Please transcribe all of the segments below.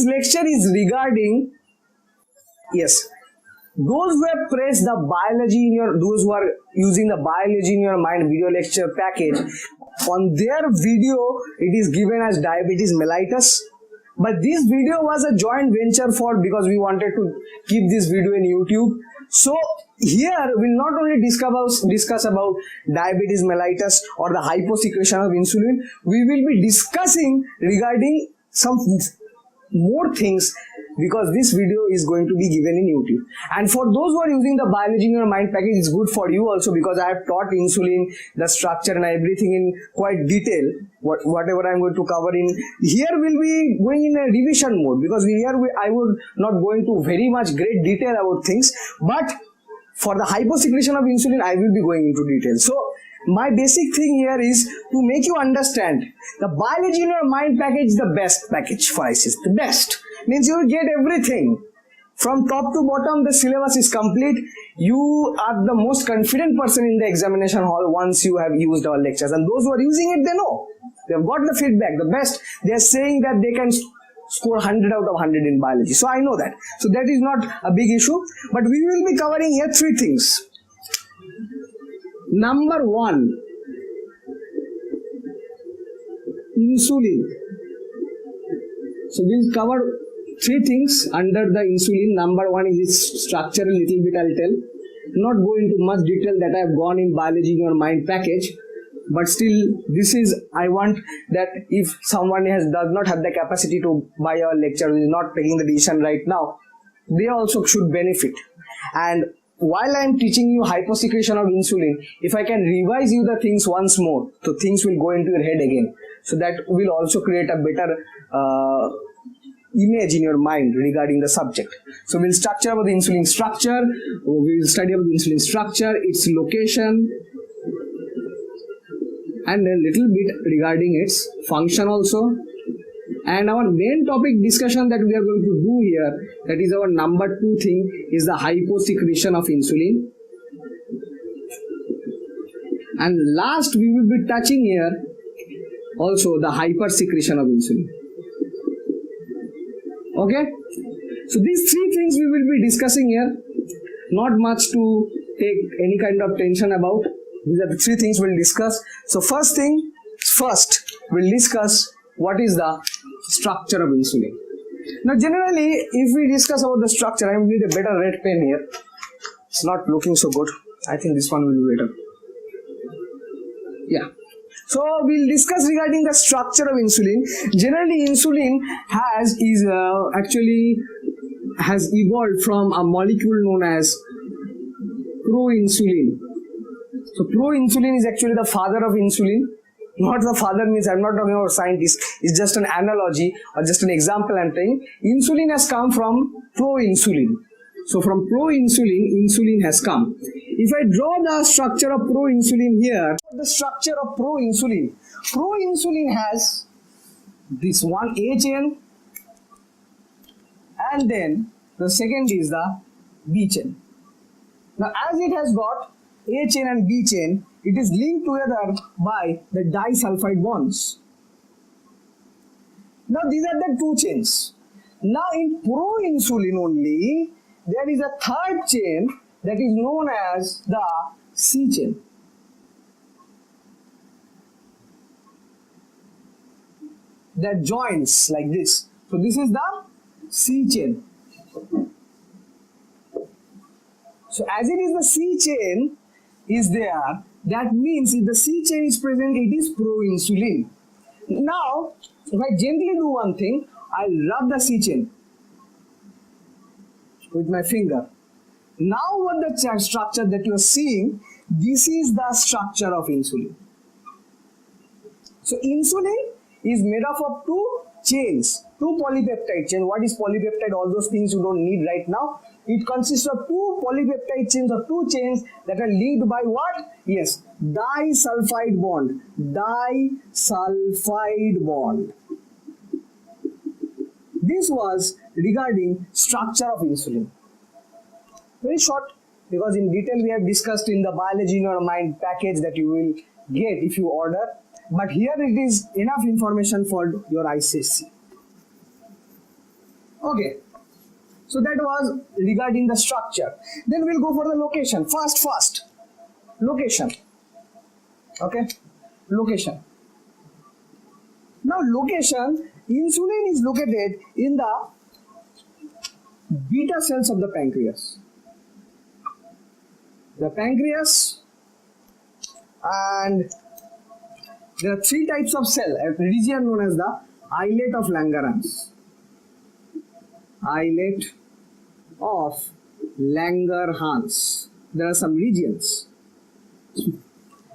Today's lecture is regarding, yes, those who have pressed the biology in your, those who are using the biology in your mind video lecture package, on their video it is given as diabetes mellitus. But this video was a joint venture because we wanted to keep this video in YouTube. So here we'll not only discuss about diabetes mellitus or the hyposecretion of insulin, we will be discussing regarding some more things, because this video is going to be given in YouTube. And for those who are using the biology in your mind package, it's good for you also, because I have taught insulin, the structure and everything in quite detail. Whatever I'm going to cover in here will be going in a revision mode, because I would not go into very much great detail about things, but for the hyposecretion of insulin I will be going into detail. So my basic thing here is to make you understand the biology in your mind package is the best package for Icse. The best means you will get everything from top to bottom. The syllabus is complete. You are the most confident person in the examination hall once you have used our lectures, and those who are using it, they know, they have got the feedback, the best. They are saying that they can score 100 out of 100 in biology. So I know that. So that is not a big issue. But we will be covering here 3 things. Number 1, insulin. So we'll cover 3 things under the insulin. Number 1 is its structure, a little bit I'll tell. Not go into much detail that I have gone in biology in your mind package. But still, this is, I want that if someone does not have the capacity to buy our lecture, is not taking the decision right now, they also should benefit. And while I am teaching you hyposecretion of insulin, if I can revise you the things once more, so things will go into your head again. So that will also create a better image in your mind regarding the subject. So we'll structure about the insulin structure, we will study about the insulin structure, its location, and a little bit regarding its function also. And our main topic discussion that we are going to do here, that is our number 2 thing, is the hyposecretion of insulin. And last we will be touching here also the hypersecretion of insulin. Okay? So these 3 things we will be discussing here. Not much to take any kind of tension about. These are the 3 things we'll discuss. So first we'll discuss what is the structure of insulin. Now generally, if we discuss about the structure, I need a better red pen here. It's not looking so good. I think this one will be better. Yeah. So we'll discuss regarding the structure of insulin. Generally, insulin has evolved from a molecule known as proinsulin. So proinsulin is actually the father of insulin. Not the father means I'm not talking about scientists. It's just an analogy or just an example I'm saying. Insulin has come from proinsulin. So from proinsulin, insulin has come. If I draw the structure of proinsulin here, the structure of proinsulin has this one A chain, and then the second is the B chain. Now as it has got A chain and B chain, it is linked together by the disulfide bonds. Now these are the 2 chains. Now in proinsulin only, there is a 3rd chain that is known as the C chain. That joins like this. So this is the C chain. So as it is the C chain is there, that means if the C chain is present, it is proinsulin. Now, if I gently do one thing, I'll rub the C chain with my finger. Now what the structure that you are seeing, this is the structure of insulin. So insulin is made up of 2 chains, 2 polypeptide chains. What is polypeptide? All those things you don't need right now. It consists of 2 polypeptide chains or 2 chains that are linked by what? Yes, disulfide bond. Disulfide bond. This was regarding structure of insulin. Very short, because in detail we have discussed in the biology in your mind package that you will get if you order. But here it is enough information for your Icse. Okay, so that was regarding the structure. Then we'll go for the location. Fast. Location. Okay, location. Now location, insulin is located in the beta cells of the pancreas. The pancreas, and there are three types of cell, a region known as the islet of Langerhans. Islet of Langerhans. There are some regions.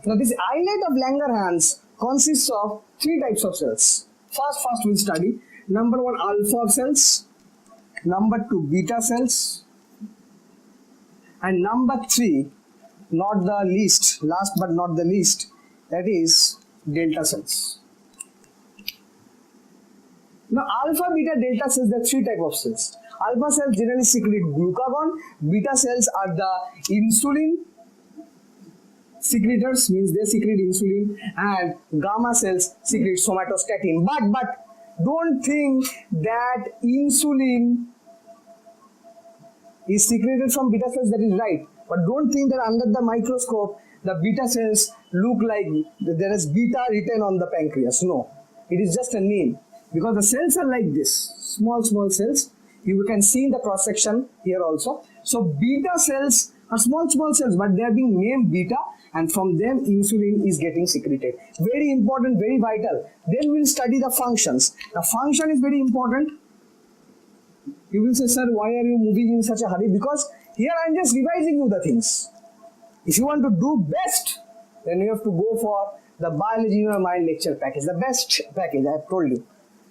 Now this islet of Langerhans consists of three types of cells. First we'll study. Number one, alpha cells. Number two, beta cells. And number three, not the least, last but not the least, that is delta cells. Now alpha, beta, delta cells, there are three types of cells. Alpha cells generally secrete glucagon. Beta cells are the insulin secretors, means they secrete insulin, and gamma cells secrete somatostatin. But don't think that insulin is secreted from beta cells, that is right. But don't think that under the microscope the beta cells look like there is beta written on the pancreas. No, it is just a name, because the cells are like this, small cells. You can see in the cross section here also. So beta cells are small cells, but they are being named beta, and from them insulin is getting secreted. Very important, very vital. Then we'll study the functions. The function is very important. You will say, sir, why are you moving in such a hurry? Because here I am just revising you the things. If you want to do best, then you have to go for the biology in your mind lecture package, the best package I have told you.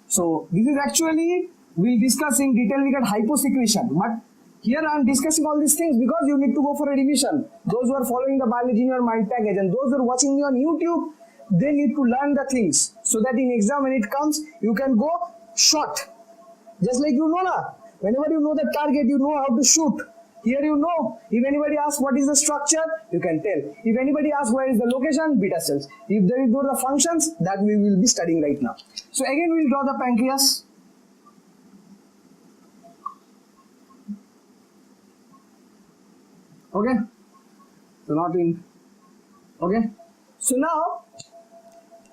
So this is actually, we'll discuss in detail regarding hyposecretion, but here I am discussing all these things because you need to go for a revision. Those who are following the biology in your mind package and those who are watching me on YouTube, they need to learn the things so that in exam when it comes, you can go short. Just like you know na, whenever you know the target, you know how to shoot. Here you know, if anybody asks what is the structure, you can tell. If anybody asks where is the location, beta cells. If there is no the functions, that we will be studying right now. So again we will draw the pancreas. Okay, so not in, okay. So now,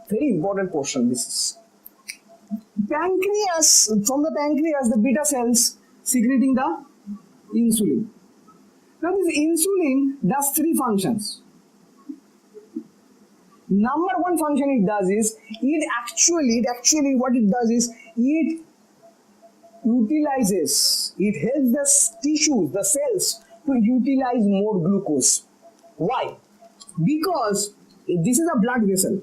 very important portion this is. Pancreas, from the pancreas, the beta cells secreting the insulin. Now this insulin does three functions. Number one function it does is, it actually what it does is, it utilizes, it helps the tissues, the cells to utilize more glucose. Why? Because this is a blood vessel.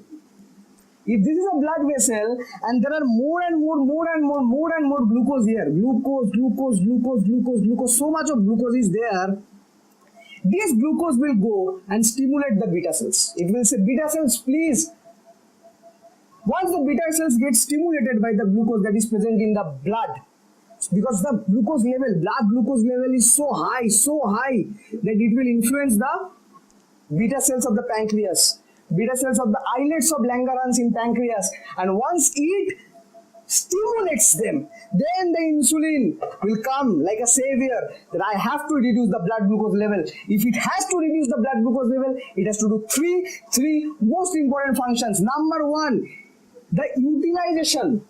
If this is a blood vessel and there are more and more glucose here, glucose, so much of glucose is there, this glucose will go and stimulate the beta cells. It will say, beta cells, please. Once the beta cells get stimulated by the glucose that is present in the blood, because the glucose level, blood glucose level is so high that it will influence the beta cells of the pancreas, beta cells of the islets of Langerhans in pancreas, and once it stimulates them, then the insulin will come like a savior that I have to reduce the blood glucose level. If it has to reduce the blood glucose level, it has to do three most important functions. Number one, the utilization.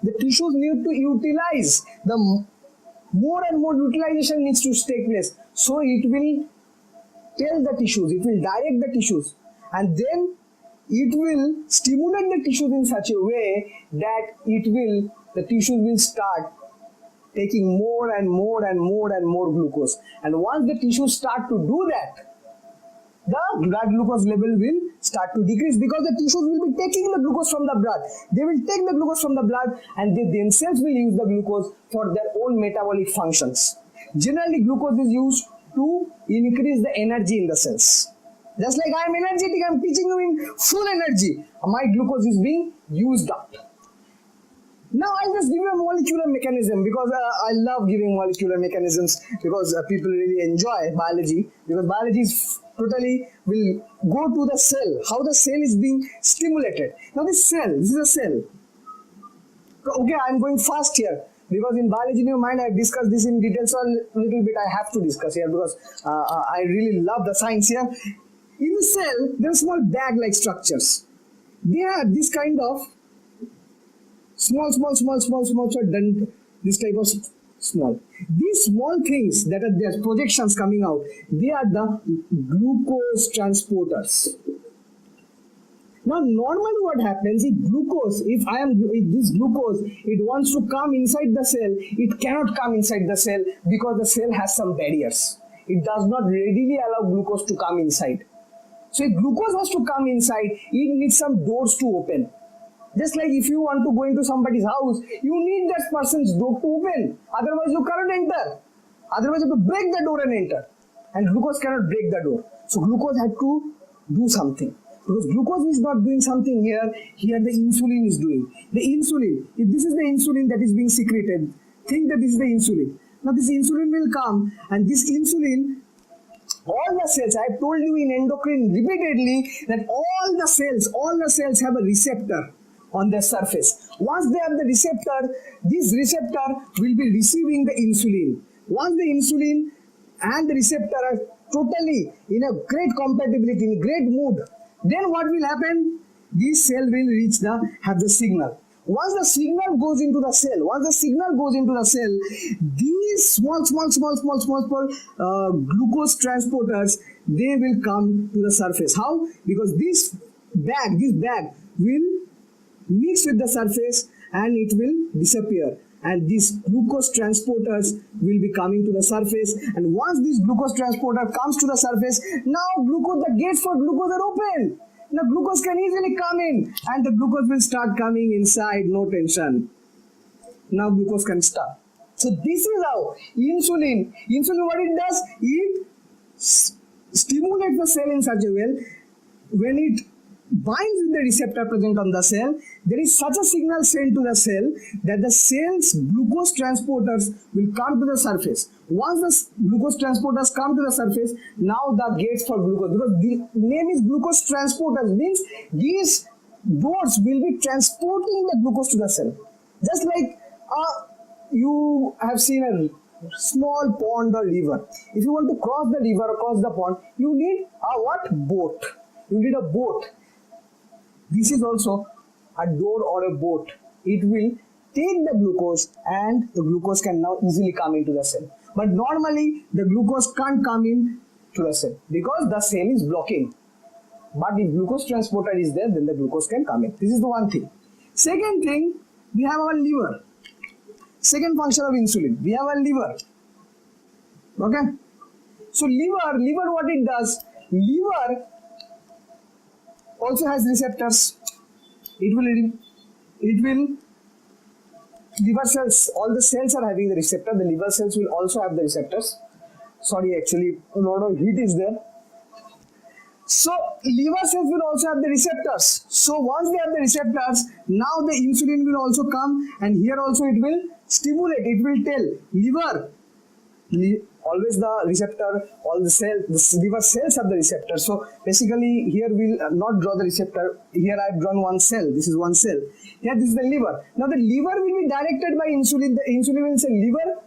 The tissues need to utilize, the more and more utilization needs to take place. So it will tell the tissues, it will direct the tissues, and then it will stimulate the tissues in such a way that the tissues will start taking more and more glucose. And once the tissues start to do that, the blood glucose level will start to decrease, because the tissues will be taking the glucose from the blood. They will take the glucose from the blood and they themselves will use the glucose for their own metabolic functions. Generally, glucose is used to increase the energy in the cells. Just like I am energetic, I am teaching you in full energy. My glucose is being used up. Now I'll just give you a molecular mechanism, because I love giving molecular mechanisms, because people really enjoy biology, because biology is totally will go to the cell, how the cell is being stimulated. Now this is a cell. Okay, I'm going fast here. because in biology in your mind I have discussed this in detail, so a little bit I have to discuss here because I really love the science here. In a cell, there are small bag-like structures. They are this kind of small, this type of small. These small things that are there, projections coming out, they are the glucose transporters. Now, normally what happens if this glucose, it wants to come inside the cell, it cannot come inside the cell because the cell has some barriers. It does not readily allow glucose to come inside. So if glucose was to come inside, it needs some doors to open. Just like if you want to go into somebody's house, you need that person's door to open. Otherwise you cannot enter. Otherwise you have to break the door and enter. And glucose cannot break the door. So glucose had to do something. Because glucose is not doing something here the insulin is doing. The insulin, if this is the insulin that is being secreted, think that this is the insulin. Now this insulin will come, and this insulin, all the cells, I have told you in endocrine repeatedly that all the cells have a receptor on their surface. Once they have the receptor, this receptor will be receiving the insulin. Once the insulin and the receptor are totally in a great compatibility, in a great mood, then what will happen? This cell will have the signal. Once the signal goes into the cell, these small glucose transporters, they will come to the surface. How? Because this bag will mix with the surface and it will disappear. And these glucose transporters will be coming to the surface. And once this glucose transporter comes to the surface, now the gates for glucose are open. Now glucose can easily come in and the glucose will start coming inside, no tension. Now glucose can start. So this is how insulin what it does, it stimulates the cell in such a way, when it binds with the receptor present on the cell, there is such a signal sent to the cell that the cell's glucose transporters will come to the surface. Once the glucose transporters come to the surface, now the gates for glucose, because the name is glucose transporters, means these doors will be transporting the glucose to the cell. Just like you have seen a small pond or river. If you want to cross the river or cross the pond, you need a what? Boat. You need a boat. This is also a door or a boat. It will take the glucose and the glucose can now easily come into the cell. But normally the glucose can't come in to the cell because the cell is blocking. But if glucose transporter is there, then the glucose can come in. This is the one thing. Second thing, we have our liver. Second function of insulin, we have a liver. Okay? So liver what it does? Liver also has receptors. Liver cells, all the cells are having the receptor. The liver cells will also have the receptors. Sorry, actually a lot of heat is there. So liver cells will also have the receptors. So once they have the receptors, now the insulin will also come, and here also it will stimulate. It will tell liver, always the receptor, all the liver cells have the receptor. So basically here we'll not draw the receptor. Here I've drawn one cell. This is one cell. Here this is the liver. Now the liver will be directed by insulin. The insulin will say, liver,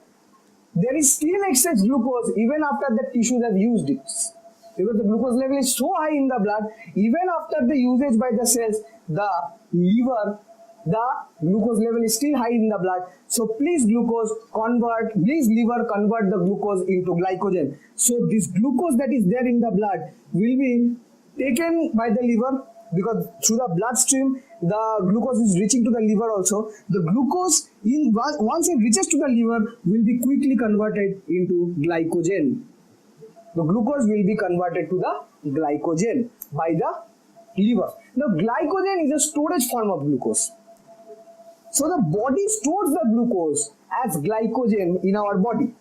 there is still excess glucose even after the tissues have used it. Because the glucose level is so high in the blood, even after the usage by the cells, the liver, the glucose level is still high in the blood. So please liver convert the glucose into glycogen. So this glucose that is there in the blood will be taken by the liver, because through the bloodstream the glucose is reaching to the liver also. The glucose, once it reaches to the liver, will be quickly converted into glycogen. The glucose will be converted to the glycogen by the liver. Now glycogen is a storage form of glucose. So the body stores the glucose as glycogen in our body.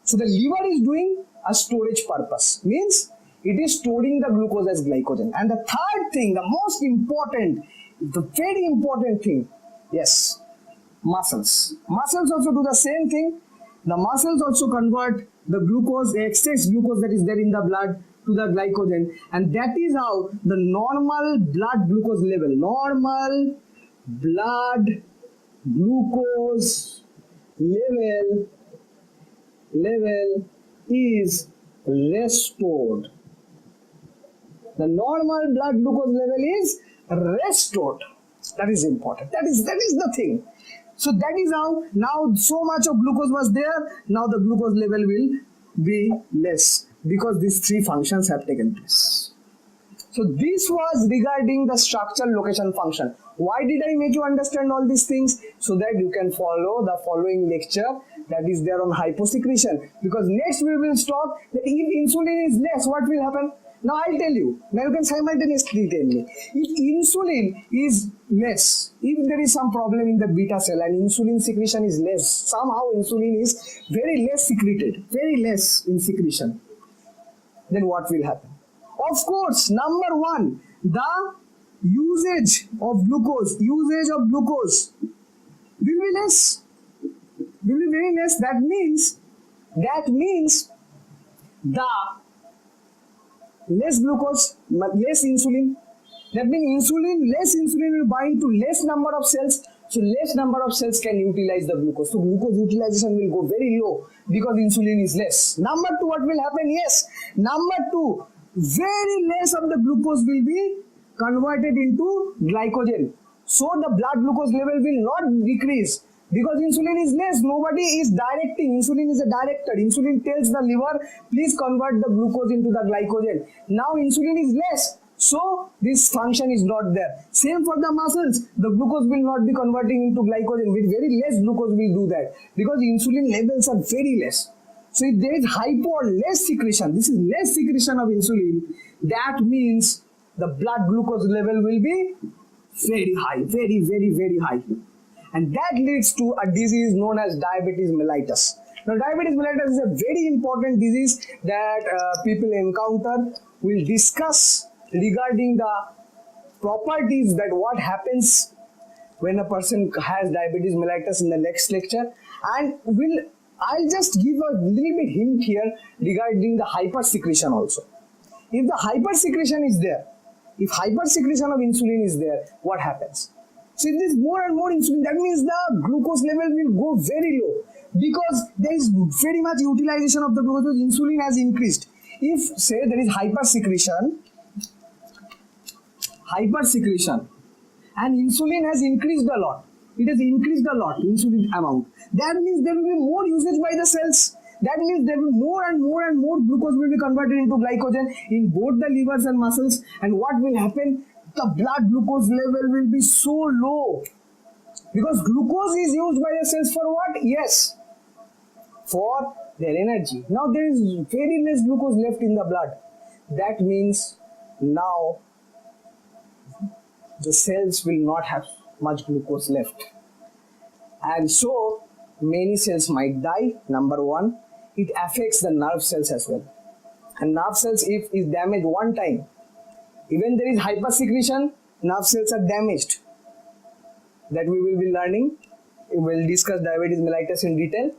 So the liver is doing a storage purpose, means it is storing the glucose as glycogen. And the third thing, the most important, the very important thing, yes, muscles. Muscles also do the same thing. The muscles also convert the glucose, the excess glucose that is there in the blood, to the glycogen, and that is how the normal blood glucose level, glucose level is restored. The normal blood glucose level is restored. That is important. That is the thing. So that is how now so much of glucose was there. Now the glucose level will be less because these three functions have taken place. So this was regarding the structure location function. Why did I make you understand all these things? So that you can follow the following lecture that is there on hyposecretion. Because next we will stop that if insulin is less, what will happen? Now I'll tell you. Now you can simultaneously tell me. If insulin is less, if there is some problem in the beta cell and insulin secretion is less, somehow insulin is very less secreted, very less in secretion, then what will happen? Of course, number one, the usage of glucose will be less, will be very less. That means the less glucose, less insulin. That means less insulin will bind to less number of cells. So less number of cells can utilize the glucose. So glucose utilization will go very low because insulin is less. Number two, what will happen? Yes. Number two, very less of the glucose will be converted into glycogen. So the blood glucose level will not decrease. Because insulin is less, nobody is directing. Insulin is a director. Insulin tells the liver, please convert the glucose into the glycogen. Now insulin is less, so this function is not there. Same for the muscles. The glucose will not be converting into glycogen. With very less glucose will do that. Because insulin levels are very less. So if there is hypo or less secretion, this is less secretion of insulin, that means the blood glucose level will be very high, very, very, very high. And that leads to a disease known as diabetes mellitus. Now, diabetes mellitus is a very important disease that people encounter. We'll discuss regarding the properties that what happens when a person has diabetes mellitus in the next lecture. And I'll just give a little bit hint here regarding the hypersecretion also. If the hypersecretion is there, if hypersecretion of insulin is there, what happens? So if there is more and more insulin, that means the glucose level will go very low because there is very much utilization of the glucose. Insulin has increased. If say there is hypersecretion and insulin has increased a lot, it has increased a lot, insulin amount. That means there will be more usage by the cells. That means there will be more and more glucose will be converted into glycogen in both the livers and muscles. And what will happen? The blood glucose level will be so low because glucose is used by the cells for what? Yes, for their energy. Now there is very less glucose left in the blood. That means now the cells will not have much glucose left, and so many cells might die. Number one, it affects the nerve cells as well, and nerve cells, if is damaged one time, even there is hypersecretion, nerve cells are damaged. That we will be learning. We will discuss diabetes mellitus in detail.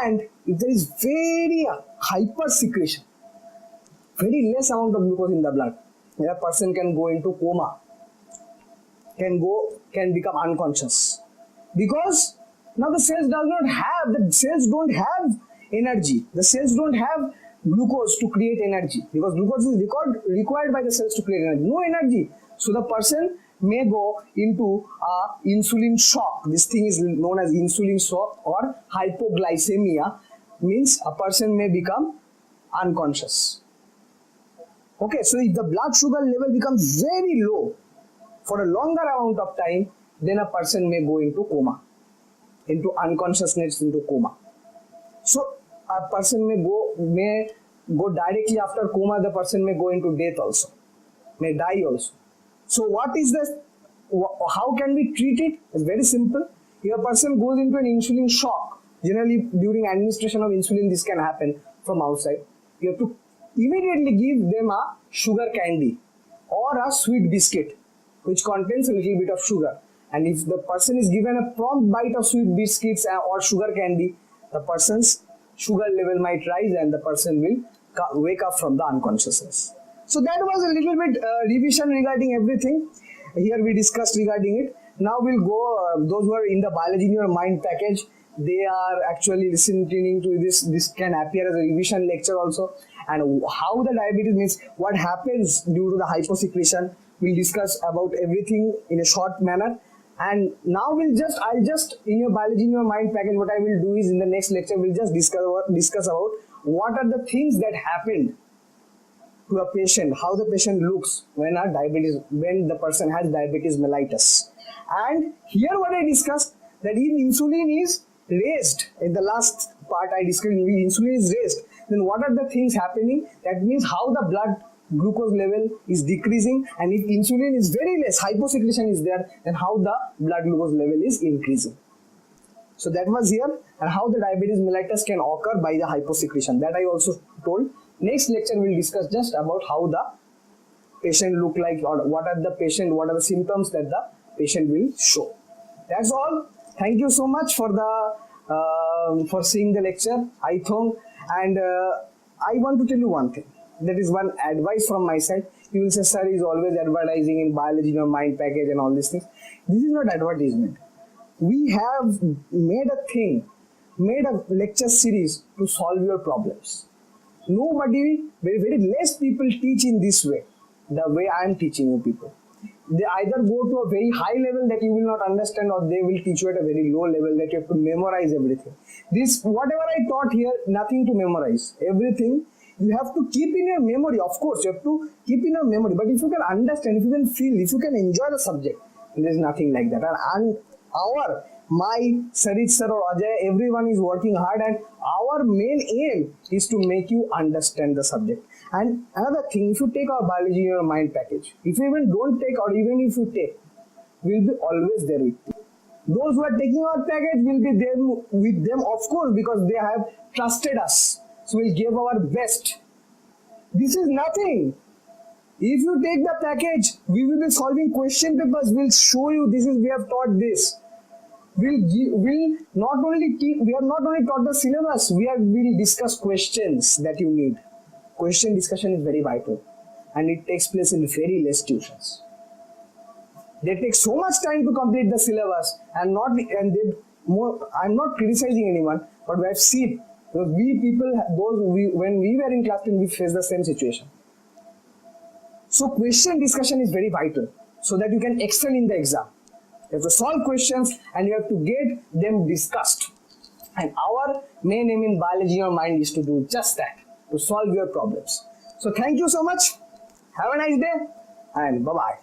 And if there is very hypersecretion, very less amount of glucose in the blood, a person can go into coma, can become unconscious. Because now the cells don't have energy. The cells don't have glucose to create energy because glucose is required by the cells to create energy. No energy. So the person may go into a insulin shock. This thing is known as insulin shock or hypoglycemia, means a person may become unconscious. Okay, so if the blood sugar level becomes very low for a longer amount of time, then a person may go into coma, into unconsciousness, into coma. So a person may go directly after coma, the person may go into death also, may die also. So what is this? How can we treat it? It's very simple. If a person goes into an insulin shock, generally during administration of insulin this can happen from outside, you have to immediately give them a sugar candy or a sweet biscuit which contains a little bit of sugar. And if the person is given a prompt bite of sweet biscuits or sugar candy, the person's sugar level might rise and the person will wake up from the unconsciousness. So that was a little bit revision regarding everything. Here we discussed regarding it. now we'll go, those who are in the biology in your mind package, they are actually listening to this. This can appear as a revision lecture also. And how the diabetes means, what happens due to the hyposecretion. We'll discuss about everything in a short manner. And now I'll just in your biology in your mind package, what I will do is in the next lecture, we'll just discuss about what are the things that happened to a patient, how the patient looks when the person has diabetes mellitus. And here what I discussed, that if insulin is raised, in the last part I discussed, if insulin is raised, then what are the things happening? That means how the blood glucose level is decreasing, and if insulin is very less, hyposecretion is there, then how the blood glucose level is increasing. So that was here, and how the diabetes mellitus can occur by the hyposecretion, that I also told. Next lecture we'll discuss just about how the patient look like, or what are the symptoms that the patient will show. That's all. Thank you so much for for seeing the lecture, I think, and I want to tell you one thing. That is one advice from my side. You will say, sir is always advertising in biology in your mind package and all these things. This is not advertisement. We have made a lecture series to solve your problems. Nobody, very less people teach in this way, the way I am teaching you people. They either go to a very high level that you will not understand, or they will teach you at a very low level that you have to memorize everything. This, whatever I taught here, nothing to memorize. Everything you have to keep in your memory. Of course, you have to keep in your memory. But if you can understand, if you can feel, if you can enjoy the subject, there is nothing like that. And my Sarit sir or Ajay, everyone is working hard, and our main aim is to make you understand the subject. And another thing, if you take our biology in your mind package, if you even don't take, or even if you take, we'll be always there with you. Those who are taking our package will be there with them, of course, because they have trusted us. So we'll give our best. This is nothing. If you take the package, we will be solving question papers. We'll show you we have taught this. We have not only taught the syllabus, we'll discuss questions that you need. Question discussion is very vital, and it takes place in very less tuitions. They take so much time to complete the syllabus, I'm not criticizing anyone, but we have seen, because when we were in class 10, we faced the same situation. So question discussion is very vital, so that you can excel in the exam. You have to solve questions and you have to get them discussed. And our main aim in biology in your mind is to do just that, to solve your problems. So thank you so much. Have a nice day and bye-bye.